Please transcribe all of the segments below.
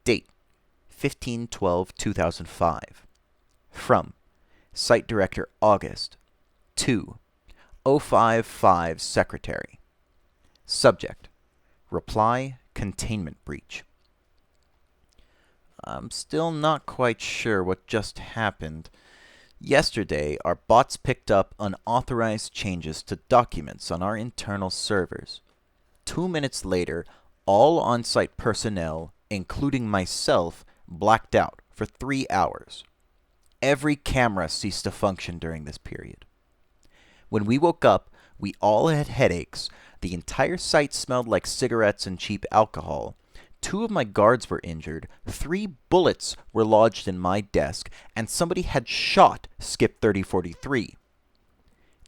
Date 15/12/2005. From Site Director August to 055 Secretary. Subject: Reply Containment Breach. I'm still not quite sure what just happened. Yesterday, our bots picked up unauthorized changes to documents on our internal servers. 2 minutes later, all on-site personnel, including myself, blacked out for 3 hours. Every camera ceased to function during this period. When we woke up, we all had headaches, the entire site smelled like cigarettes and cheap alcohol. 2 of my guards were injured, 3 bullets were lodged in my desk, and somebody had shot SCP-3043.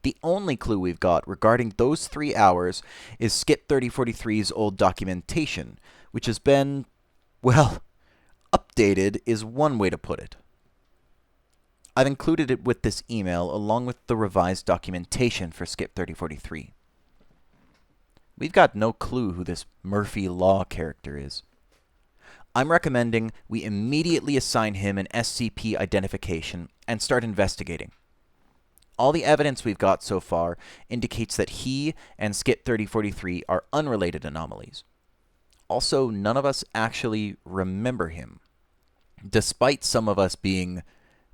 The only clue we've got regarding those 3 hours is SCP-3043's old documentation, which has been, well, updated is one way to put it. I've included it with this email along with the revised documentation for SCP-3043. We've got no clue who this Murphy Law character is. I'm recommending we immediately assign him an SCP identification and start investigating. All the evidence we've got so far indicates that he and SCP-3043 are unrelated anomalies. Also, none of us actually remember him, despite some of us being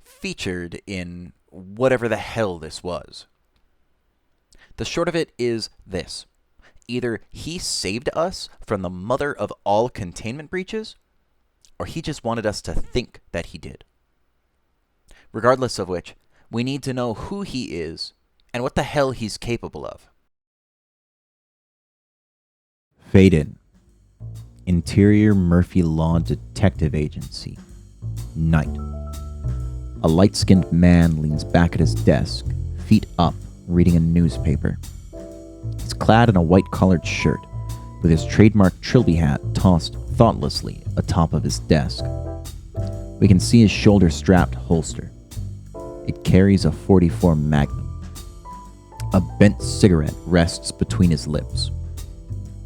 featured in whatever the hell this was. The short of it is this. Either he saved us from the mother of all containment breaches, or he just wanted us to think that he did. Regardless of which, we need to know who he is and what the hell he's capable of. Fade in. Interior Murphy Law Detective Agency. Night. A light-skinned man leans back at his desk, feet up, reading a newspaper. He's clad in a white-collared shirt, with his trademark Trilby hat tossed thoughtlessly atop of his desk. We can see his shoulder-strapped holster. It carries a .44 Magnum. A bent cigarette rests between his lips.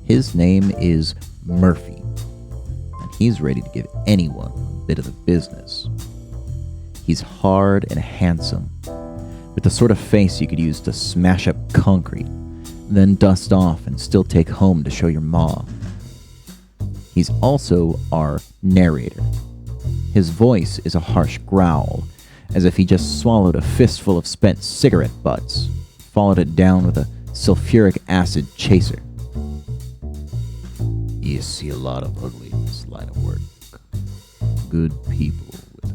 His name is Murphy, and he's ready to give anyone a bit of the business. He's hard and handsome, with the sort of face you could use to smash up concrete, then dust off and still take home to show your ma. He's also our narrator. His voice is a harsh growl, as if he just swallowed a fistful of spent cigarette butts, followed it down with a sulfuric acid chaser. You see a lot of ugly in this line of work. Good people with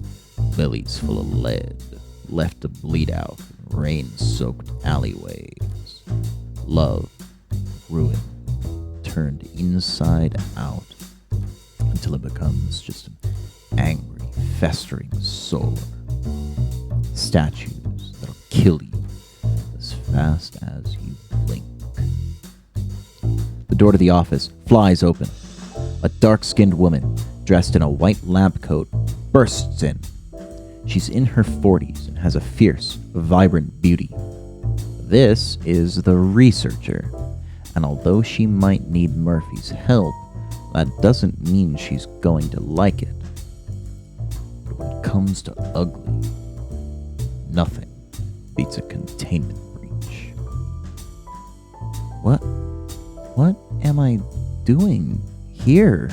bellies full of lead, left to bleed out in rain-soaked alleyways. Love, ruin, turned inside out until it becomes just an angry, festering sore. Statues that'll kill you as fast as you blink. The door to the office flies open. A dark-skinned woman, dressed in a white lab coat, bursts in. She's in her 40s and has a fierce, vibrant beauty. This is the researcher, and although she might need Murphy's help, that doesn't mean she's going to like it. But when it comes to ugly, nothing beats a containment breach. What am I doing here?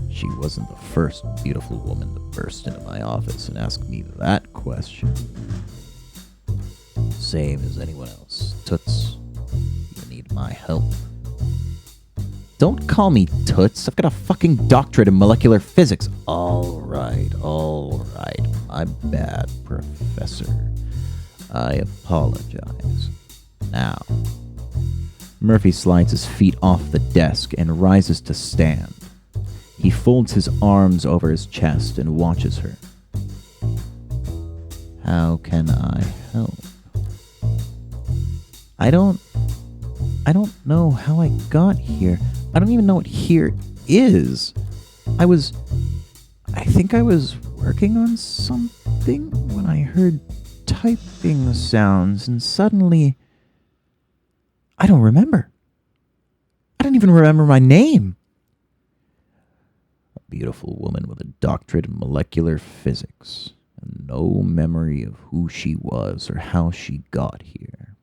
She wasn't the first beautiful woman to burst into my office and ask me that question. Same as anyone else. Toots, you need my help. Don't call me Toots. I've got a fucking doctorate in molecular physics. All right. My bad, Professor. I apologize. Now. Murphy slides his feet off the desk and rises to stand. He folds his arms over his chest and watches her. How can I help? I don't know how I got here. I don't even know what here is. I think I was working on something when I heard typing sounds, and suddenly I don't remember. I don't even remember my name. beautiful woman with a doctorate in molecular physics, and no memory of who she was or how she got here.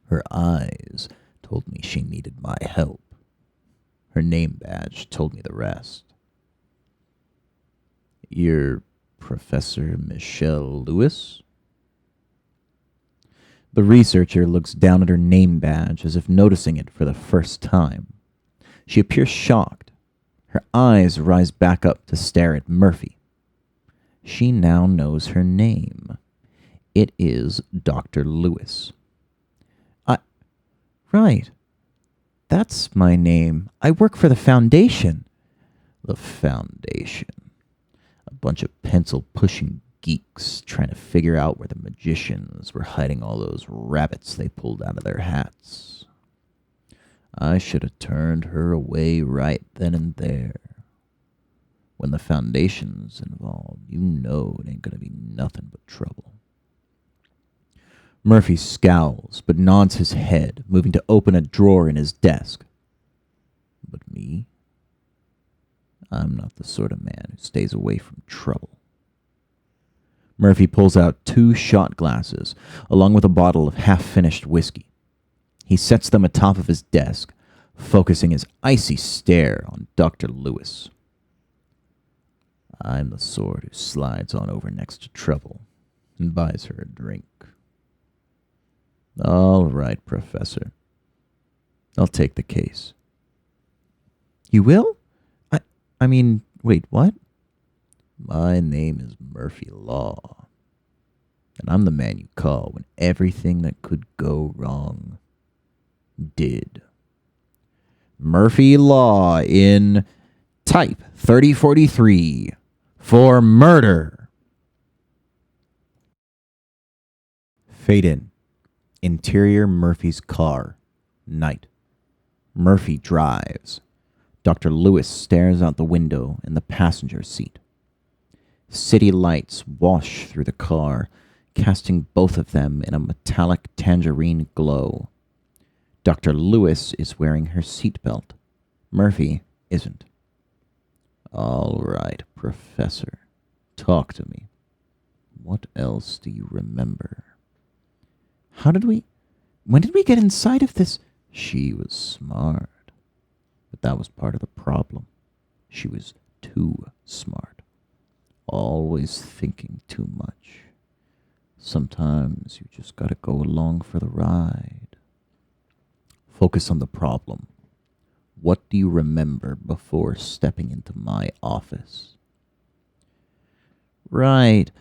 Her eyes told me she needed my help. Her name badge told me the rest. You're Professor Michelle Lewis? The researcher looks down at her name badge as if noticing it for the first time. She appears shocked. Her eyes rise back up to stare at Murphy. She now knows her name. It is Dr. Lewis. Right. That's my name. I work for the Foundation. The Foundation. A bunch of pencil-pushing geeks trying to figure out where the magicians were hiding all those rabbits they pulled out of their hats. I should have turned her away right then and there. When the Foundation's involved, you know it ain't gonna be nothing but trouble. Murphy scowls, but nods his head, moving to open a drawer in his desk. But me? I'm not the sort of man who stays away from trouble. Murphy pulls out 2 shot glasses, along with a bottle of half-finished whiskey. He sets them atop of his desk, focusing his icy stare on Dr. Lewis. I'm the sort who slides on over next to trouble and buys her a drink. All right, Professor. I'll take the case. You will? I mean, wait, what? My name is Murphy Law, and I'm the man you call when everything that could go wrong did. Murphy Law in Type 3043 for murder. Fade in. Interior Murphy's car. Night. Murphy drives. Dr. Lewis stares out the window in the passenger seat. City lights wash through the car, casting both of them in a metallic tangerine glow. Dr. Lewis is wearing her seatbelt. Murphy isn't. All right, Professor. Talk to me. What else do you remember? When did we get inside of this? She was smart. But that was part of the problem. She was too smart. Always thinking too much. Sometimes you just gotta go along for the ride. Focus on the problem. What do you remember before stepping into my office? Right.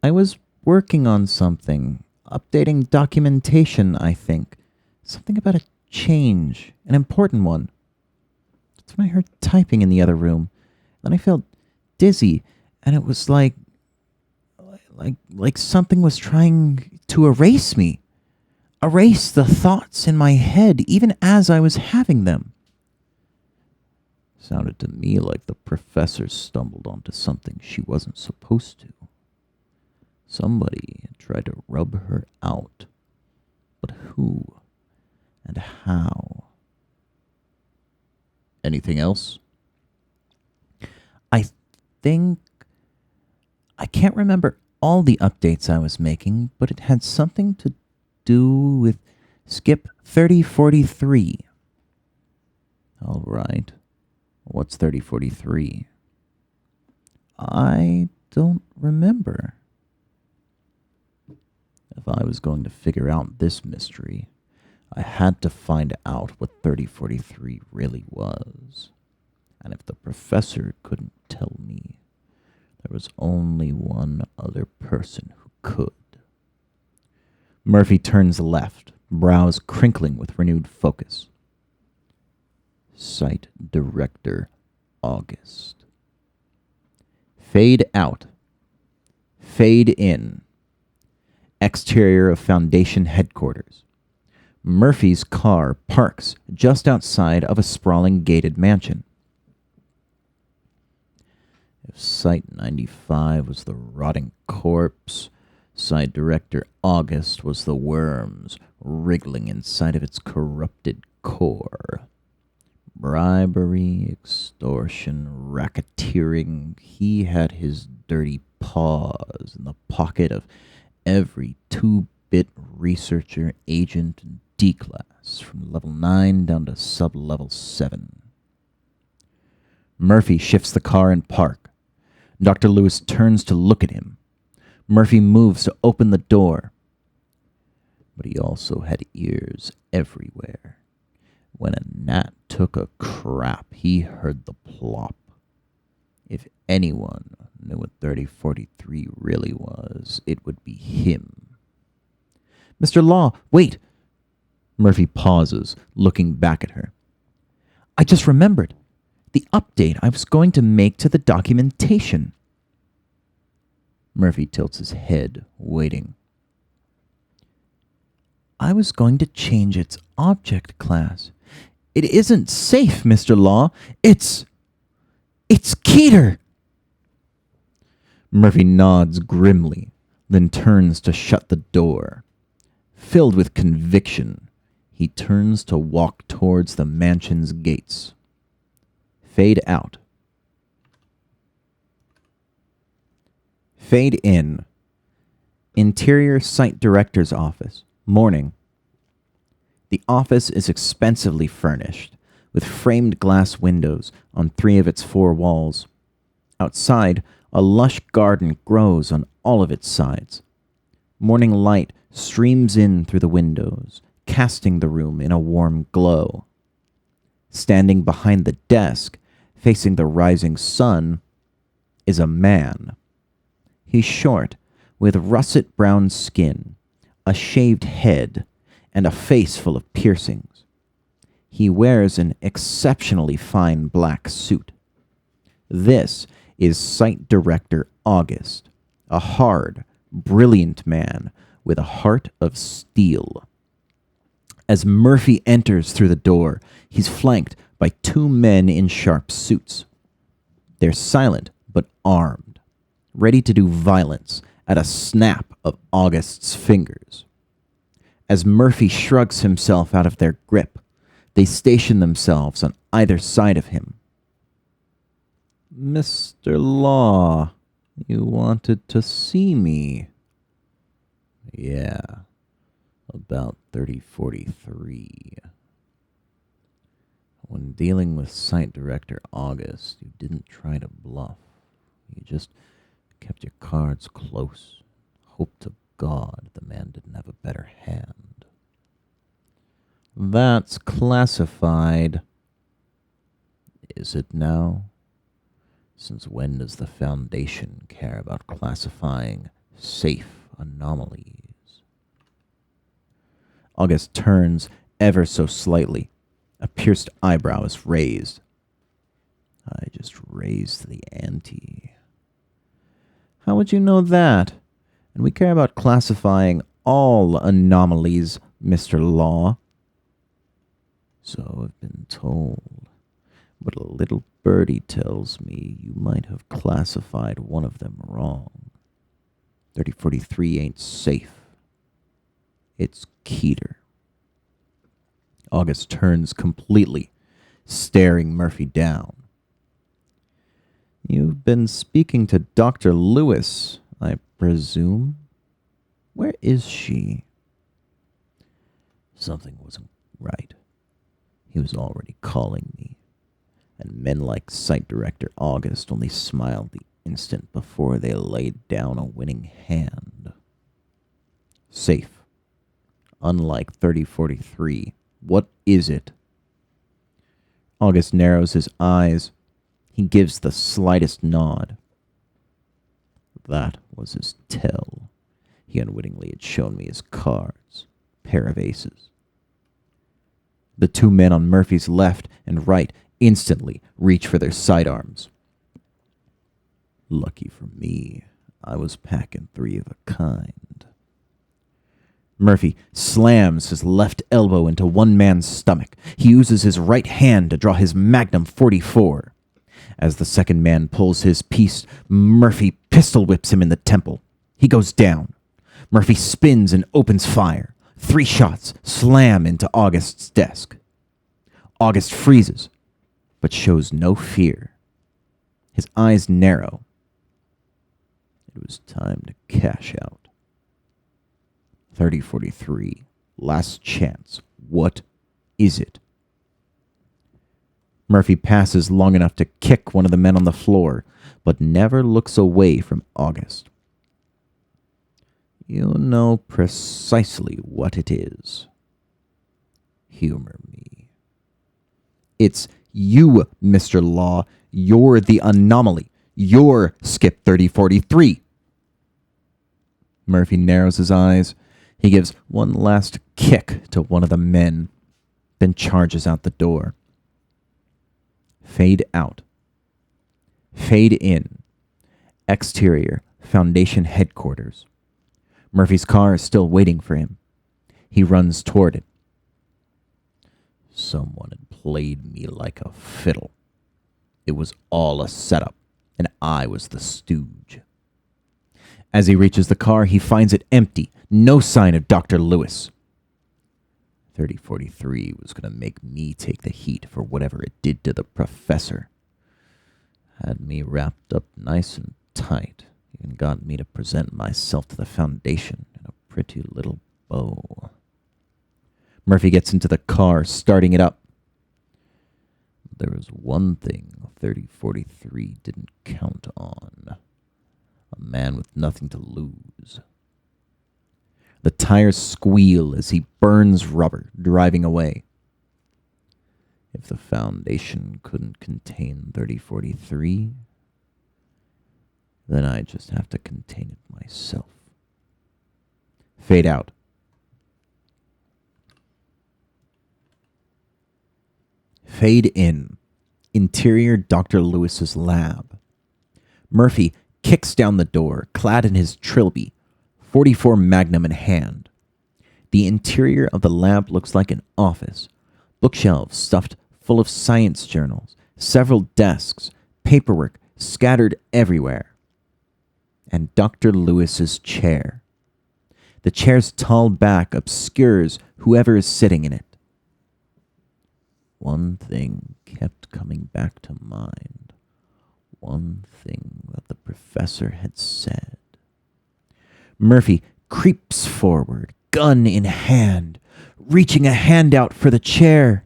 I was working on something. Updating documentation, I think. Something about a change. An important one. That's when I heard typing in the other room. Then I felt dizzy, and it was like something was trying to erase me. Erase the thoughts in my head, even as I was having them. Sounded to me like the professor stumbled onto something she wasn't supposed to. Somebody tried to rub her out. But who and how? Anything else? I can't remember all the updates I was making, but it had something to do with Skip 3043. All right. What's 3043? I don't remember. If I was going to figure out this mystery, I had to find out what 3043 really was. And if the professor couldn't tell me, there was only one other person who could. Murphy turns left, brows crinkling with renewed focus. Site Director August. Fade out. Fade in. Exterior of Foundation headquarters. Murphy's car parks just outside of a sprawling gated mansion. If Site 95 was the rotting corpse, Site Director August was the worms wriggling inside of its corrupted core. Bribery, extortion, racketeering. He had his dirty paws in the pocket of every 2-bit researcher, agent, and D-class, from level 9 down to sub-level 7. Murphy shifts the car in park. Dr. Lewis turns to look at him. Murphy moves to open the door. But he also had ears everywhere. When a gnat took a crap, he heard the plop. If anyone knew what 3043 really was, it would be him. Mr. Law, wait! Murphy pauses, looking back at her. I just remembered. The update I was going to make to the documentation. Murphy tilts his head, waiting. I was going to change its object class. It isn't safe, Mr. Law. It's Keter! Murphy nods grimly, then turns to shut the door. Filled with conviction, he turns to walk towards the mansion's gates. Fade out. Fade in. Interior Site Director's Office. Morning. The office is expensively furnished, with framed glass windows on 3 of its 4 walls. Outside, a lush garden grows on all of its sides. Morning light streams in through the windows, casting the room in a warm glow. Standing behind the desk, facing the rising sun, is a man. He's short, with russet brown skin, a shaved head, and a face full of piercings. He wears an exceptionally fine black suit. This is Site Director August, a hard, brilliant man with a heart of steel. As Murphy enters through the door, he's flanked by 2 men in sharp suits. They're silent but armed, ready to do violence at a snap of August's fingers. As Murphy shrugs himself out of their grip, they station themselves on either side of him. Mr. Law, you wanted to see me. Yeah, about 3043. When dealing with Site Director August, you didn't try to bluff. You just kept your cards close. Hope to God the man didn't have a better hand. That's classified. Is it now? Since when does the Foundation care about classifying safe anomalies? August turns ever so slightly. A pierced eyebrow is raised. I just raised the ante. How would you know that? And we care about classifying all anomalies, Mr. Law. So I've been told. But a little birdie tells me you might have classified one of them wrong. 3043 ain't safe. It's Keter. August turns completely, staring Murphy down. You've been speaking to Dr. Lewis, I presume? Where is she? Something wasn't right. He was already calling me, and men like Site Director August only smiled the instant before they laid down a winning hand. Safe. Unlike 3043, what is it? August narrows his eyes. He gives the slightest nod. That was his tell. He unwittingly had shown me his cards. Pair of aces. The 2 men on Murphy's left and right instantly reach for their sidearms. Lucky for me, I was packing 3 of a kind. Murphy slams his left elbow into one man's stomach. He uses his right hand to draw his Magnum 44. As the second man pulls his piece, Murphy pistol whips him in the temple. He goes down. Murphy spins and opens fire. 3 shots slam into August's desk. August freezes, but shows no fear. His eyes narrow. It was time to cash out. 3043, last chance. What is it? Murphy passes long enough to kick one of the men on the floor, but never looks away from August. You know precisely what it is. Humor me. It's you, Mr. Law. You're the anomaly. You're Skip 3043. Murphy narrows his eyes. He gives one last kick to one of the men, then charges out the door. Fade out. Fade in. Exterior, Foundation headquarters. Murphy's car is still waiting for him. He runs toward it. Someone had played me like a fiddle. It was all a setup, and I was the stooge. As he reaches the car, he finds it empty. No sign of Dr. Lewis. 3043 was going to make me take the heat for whatever it did to the professor. Had me wrapped up nice and tight. Even got me to present myself to the Foundation in a pretty little bow. Murphy gets into the car, starting it up. There was one thing 3043 didn't count on. A man with nothing to lose. The tires squeal as he burns rubber, driving away. If the Foundation couldn't contain 3043, then I just have to contain it myself. Fade out. Fade in. Interior Dr. Lewis's lab. Murphy kicks down the door, clad in his trilby, 44 Magnum in hand. The interior of the lab looks like an office. Bookshelves stuffed full of science journals, several desks, paperwork scattered everywhere. And Dr. Lewis's chair. The chair's tall back obscures whoever is sitting in it. One thing kept coming back to mind. One thing that the professor had said. Murphy creeps forward, gun in hand, reaching a hand out for the chair.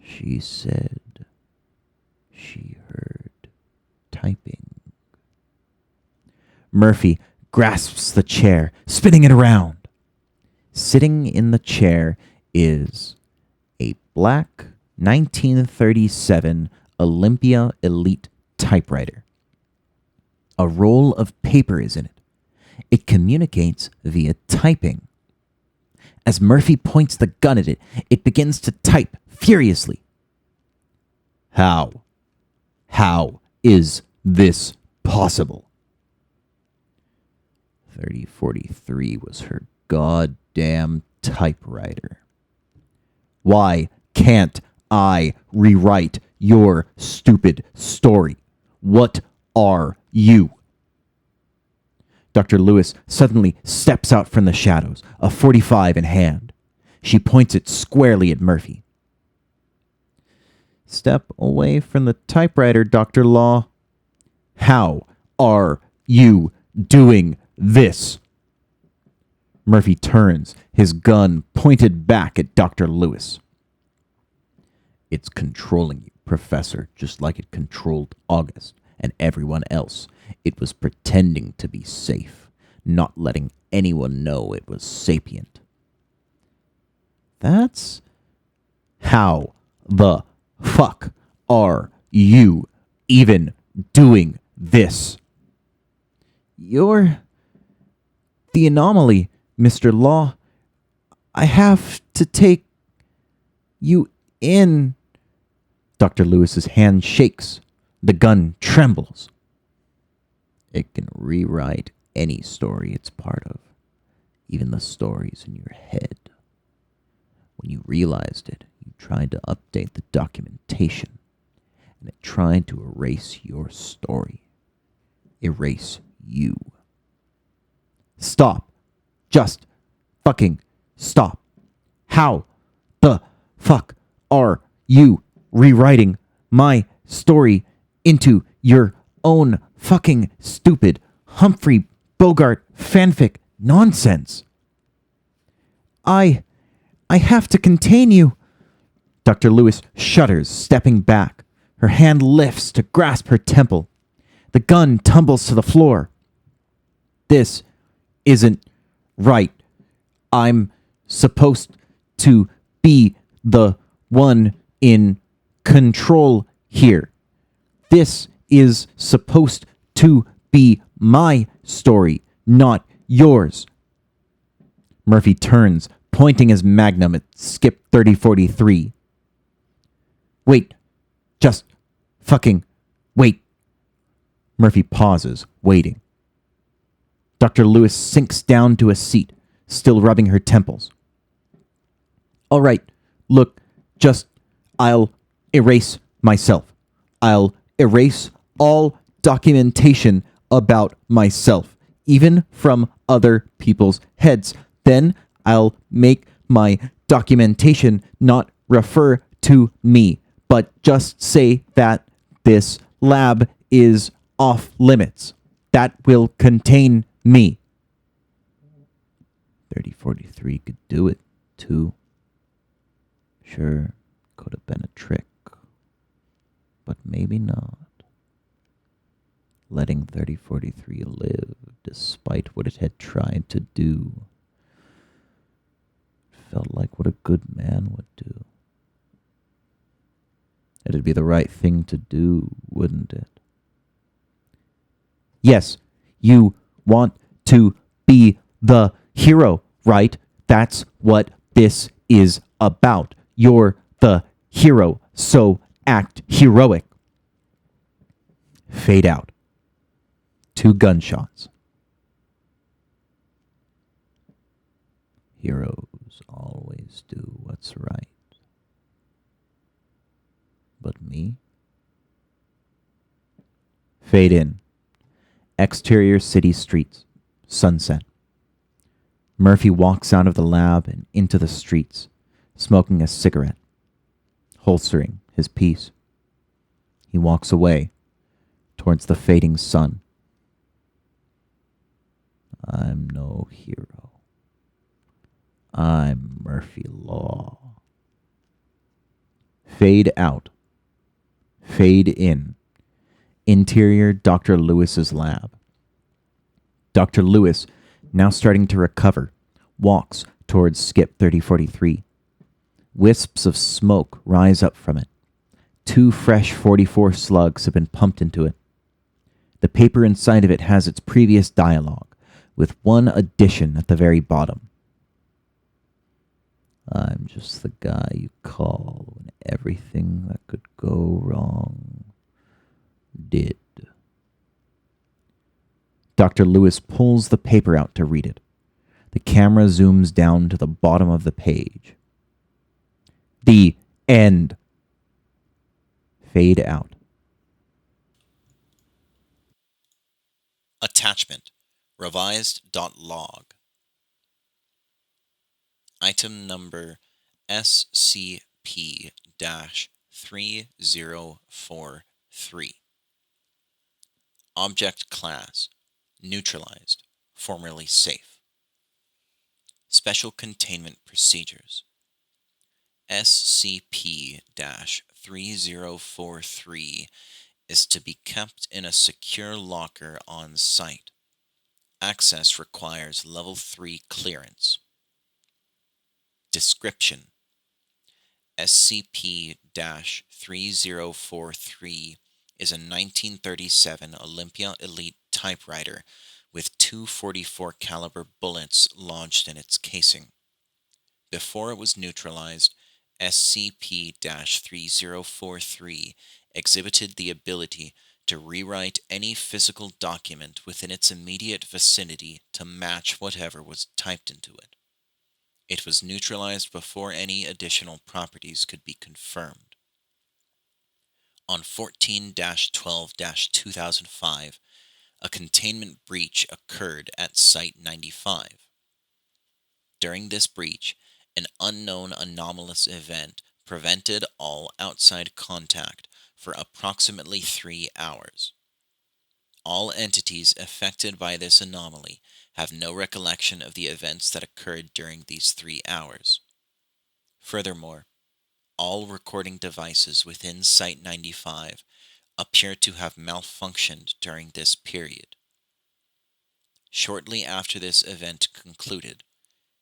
She said she heard typing. Murphy grasps the chair, spinning it around. Sitting in the chair is a black 1937 Olympia Elite typewriter. A roll of paper is in it. It communicates via typing. As Murphy points the gun at it, it begins to type furiously. How? How is this possible? 3043 was her goddamn typewriter. Why can't I rewrite your stupid story? What are you? Dr. Lewis suddenly steps out from the shadows, a .45 in hand. She points it squarely at Murphy. Step away from the typewriter, Dr. Law. How are you doing this? Murphy turns, his gun pointed back at Dr. Lewis. It's controlling you, Professor, just like it controlled August and everyone else. It was pretending to be safe, not letting anyone know it was sapient. That's... How the fuck are you even doing this? You're the anomaly, Mr. Law. I have to take you in. Dr. Lewis's hand shakes. The gun trembles. It can rewrite any story it's part of, even the stories in your head. When you realized it, you tried to update the documentation, and it tried to erase your story. Erase you. Stop. Just fucking stop. How the fuck are you rewriting my story into your own fucking stupid Humphrey Bogart fanfic nonsense. I have to contain you. Dr. Lewis shudders, stepping back. Her hand lifts to grasp her temple. The gun tumbles to the floor. This isn't right. I'm supposed to be the one in control here. This is supposed to be my story, not yours. Murphy turns, pointing his magnum at Skip 3043. Wait. Just fucking wait. Murphy pauses, waiting. Dr. Lewis sinks down to a seat, still rubbing her temples. All right, look, I'll erase myself. I'll erase all documentation about myself, even from other people's heads. Then I'll make my documentation not refer to me, but just say that this lab is off limits. That will contain me. 3043 could do it, too. Sure, could have been a trick, but maybe not. Letting 3043 live, despite what it had tried to do, felt like what a good man would do. It'd be the right thing to do, wouldn't it? Yes, you want to be the hero, right? That's what this is about. You're the hero, so act heroic. Fade out. 2 gunshots. Heroes always do what's right. But me? Fade in. Exterior city streets. Sunset. Murphy walks out of the lab and into the streets, smoking a cigarette, holstering his piece. He walks away towards the fading sun. I'm no hero. I'm Murphy Law. Fade out. Fade in. Interior Dr. Lewis's lab. Dr. Lewis, now starting to recover, walks towards Skip 3043. Wisps of smoke rise up from it. 2 fresh 44 slugs have been pumped into it. The paper inside of it has its previous dialogue, with one addition at the very bottom. I'm just the guy you call when everything that could go wrong did. Dr. Lewis pulls the paper out to read it. The camera zooms down to the bottom of the page. The end. Fade out. Attachment. Revised.log. Item number SCP-3043. Object class. Neutralized. Formerly safe. Special containment procedures. SCP-3043 is to be kept in a secure locker on site. Access requires Level 3 clearance. Description: SCP-3043 is a 1937 Olympia Elite typewriter with 244 caliber bullets lodged in its casing. Before it was neutralized, SCP-3043 exhibited the ability to rewrite any physical document within its immediate vicinity to match whatever was typed into it. It was neutralized before any additional properties could be confirmed. On 14-12-2005, a containment breach occurred at Site-95. During this breach, an unknown anomalous event prevented all outside contact for approximately 3 hours. All entities affected by this anomaly have no recollection of the events that occurred during these 3 hours. Furthermore, all recording devices within Site-95 appear to have malfunctioned during this period. Shortly after this event concluded,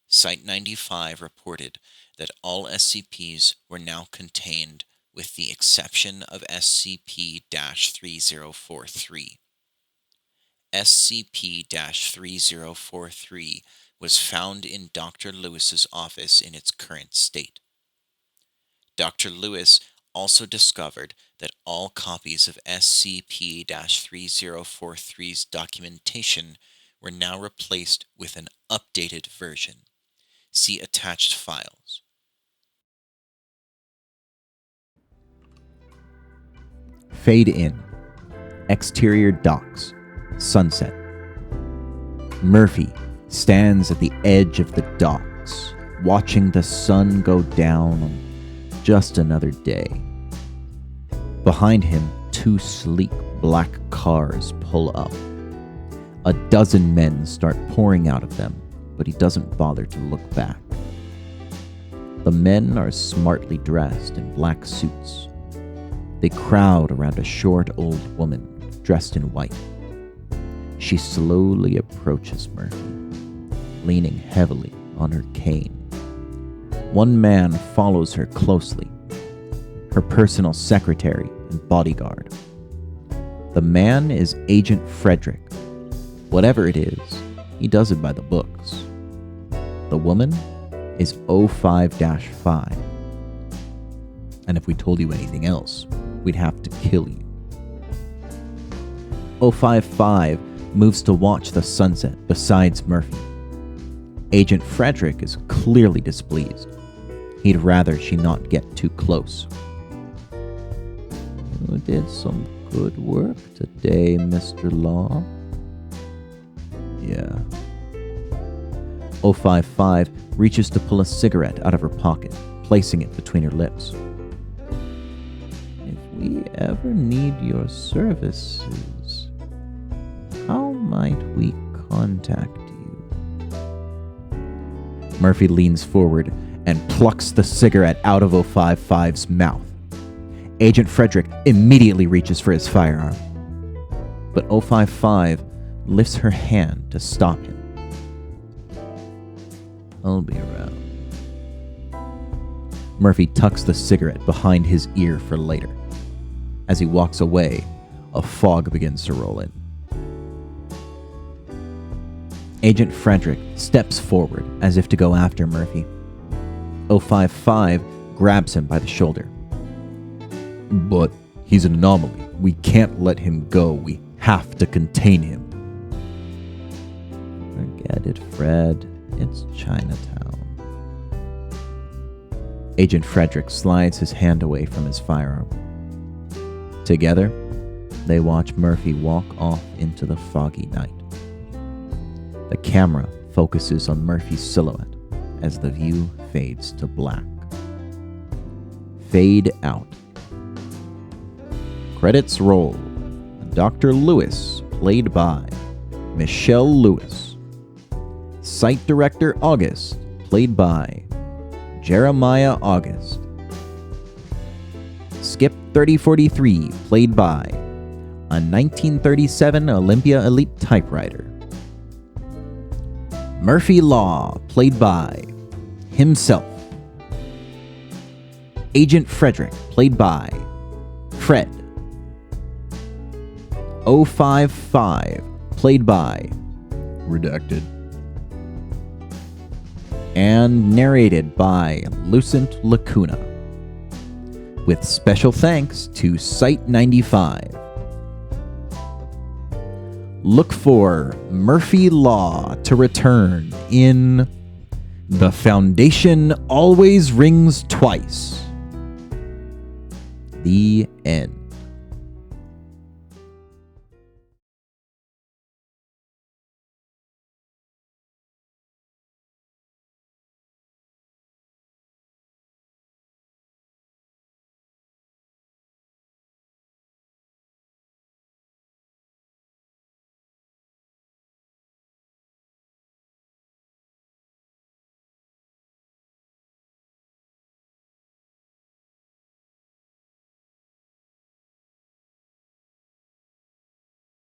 Site-95 reported that all SCPs were now contained with the exception of SCP-3043. SCP-3043 was found in Dr. Lewis's office in its current state. Dr. Lewis also discovered that all copies of SCP-3043's documentation were now replaced with an updated version. See attached files. Fade in. Exterior docks. Sunset. Murphy stands at the edge of the docks, watching the sun go down on just another day. Behind him, 2 sleek black cars pull up. A dozen men start pouring out of them, but he doesn't bother to look back. The men are smartly dressed in black suits. They crowd around a short old woman dressed in white. She slowly approaches Murphy, leaning heavily on her cane. One man follows her closely, her personal secretary and bodyguard. The man is Agent Frederick. Whatever it is, he does it by the books. The woman is 05-5. And if we told you anything else, we'd have to kill you. 055 moves to watch the sunset besides Murphy. Agent Frederick is clearly displeased. He'd rather she not get too close. You did some good work today, Mr. Law. Yeah. 055 reaches to pull a cigarette out of her pocket, placing it between her lips. If we ever need your services, how might we contact you? Murphy leans forward and plucks the cigarette out of 055's mouth. Agent Frederick immediately reaches for his firearm, but 055 lifts her hand to stop him. I'll be around. Murphy tucks the cigarette behind his ear for later. As he walks away, a fog begins to roll in. Agent Frederick steps forward as if to go after Murphy. 055 grabs him by the shoulder. But he's an anomaly. We can't let him go. We have to contain him. Forget it, Fred. It's Chinatown. Agent Frederick slides his hand away from his firearm. Together, they watch Murphy walk off into the foggy night. The camera focuses on Murphy's silhouette as the view fades to black. Fade out. Credits roll. Dr. Lewis, played by Michelle Lewis. Site Director August, played by Jeremiah August. Skip 3043, played by a 1937 Olympia Elite typewriter. Murphy Law, played by himself. Agent Frederick, played by Fred. 055, played by Redacted. And narrated by Lucent Lacuna. With special thanks to Site-95. Look for Murphy Law to return in The Foundation Always Rings Twice. The end.